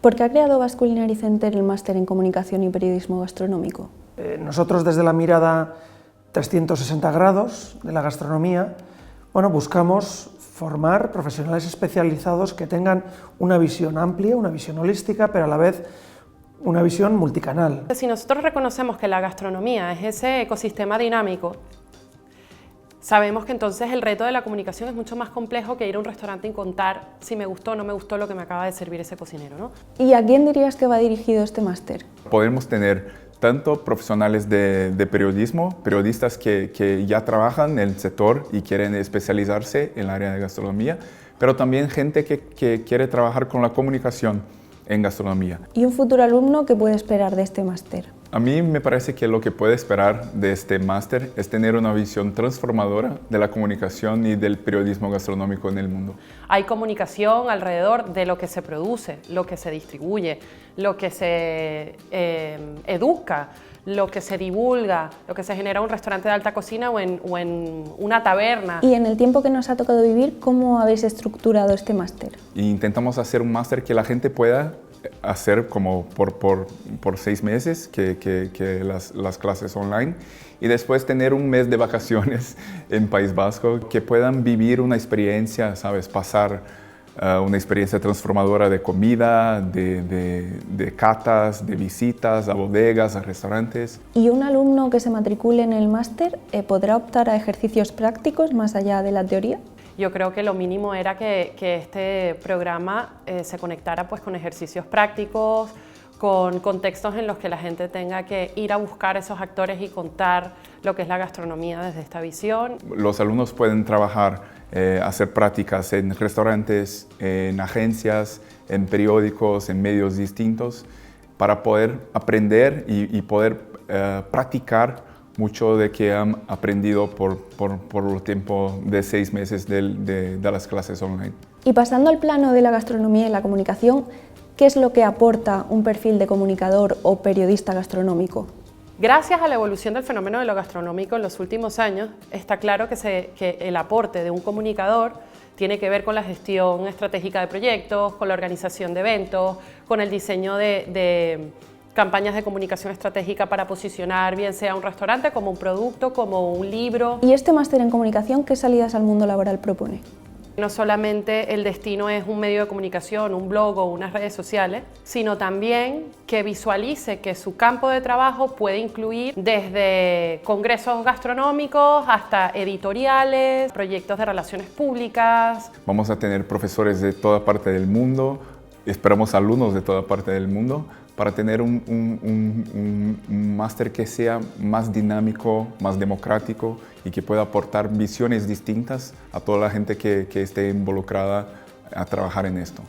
¿Por qué ha creado Basque Culinary Center el máster en Comunicación y Periodismo Gastronómico? Nosotros, desde la mirada 360 grados de la gastronomía, buscamos formar profesionales especializados que tengan una visión amplia, una visión holística, pero a la vez una visión multicanal. Si nosotros reconocemos que la gastronomía es ese ecosistema dinámico, sabemos que entonces el reto de la comunicación es mucho más complejo que ir a un restaurante y contar si me gustó o no me gustó lo que me acaba de servir ese cocinero, ¿no? ¿Y a quién dirías que va dirigido este máster? Podemos tener tanto profesionales de periodismo, periodistas que ya trabajan en el sector y quieren especializarse en el área de gastronomía, pero también gente que quiere trabajar con la comunicación en gastronomía. ¿Y un futuro alumno qué puede esperar de este máster? A mí me parece que lo que puede esperar de este máster es tener una visión transformadora de la comunicación y del periodismo gastronómico en el mundo. Hay comunicación alrededor de lo que se produce, lo que se distribuye, lo que se educa, lo que se divulga, lo que se genera en un restaurante de alta cocina o en una taberna. Y en el tiempo que nos ha tocado vivir, ¿cómo habéis estructurado este máster? Intentamos hacer un máster que la gente pueda hacer como por 6 meses, que las clases online, y después tener un mes de vacaciones en País Vasco, que puedan vivir una experiencia, ¿sabes? Pasar una experiencia transformadora de comida, de catas, de visitas a bodegas, a restaurantes. ¿Y un alumno que se matricule en el máster podrá optar a ejercicios prácticos más allá de la teoría? Yo creo que lo mínimo era que este programa se conectara pues, con ejercicios prácticos, con contextos en los que la gente tenga que ir a buscar esos actores y contar lo que es la gastronomía desde esta visión. Los alumnos pueden trabajar, hacer prácticas en restaurantes, en agencias, en periódicos, en medios distintos, para poder aprender y poder practicar mucho de que han aprendido por el tiempo de 6 meses de las clases online. Y pasando al plano de la gastronomía y la comunicación, ¿qué es lo que aporta un perfil de comunicador o periodista gastronómico? Gracias a la evolución del fenómeno de lo gastronómico en los últimos años, está claro que el aporte de un comunicador tiene que ver con la gestión estratégica de proyectos, con la organización de eventos, con el diseño de campañas de comunicación estratégica para posicionar bien sea un restaurante como un producto, como un libro. ¿Y este máster en comunicación qué salidas al mundo laboral propone? No solamente el destino es un medio de comunicación, un blog o unas redes sociales, sino también que visualice que su campo de trabajo puede incluir desde congresos gastronómicos hasta editoriales, proyectos de relaciones públicas. Vamos a tener profesores de toda parte del mundo, esperamos alumnos de toda parte del mundo, para tener un máster que sea más dinámico, más democrático y que pueda aportar visiones distintas a toda la gente que esté involucrada a trabajar en esto.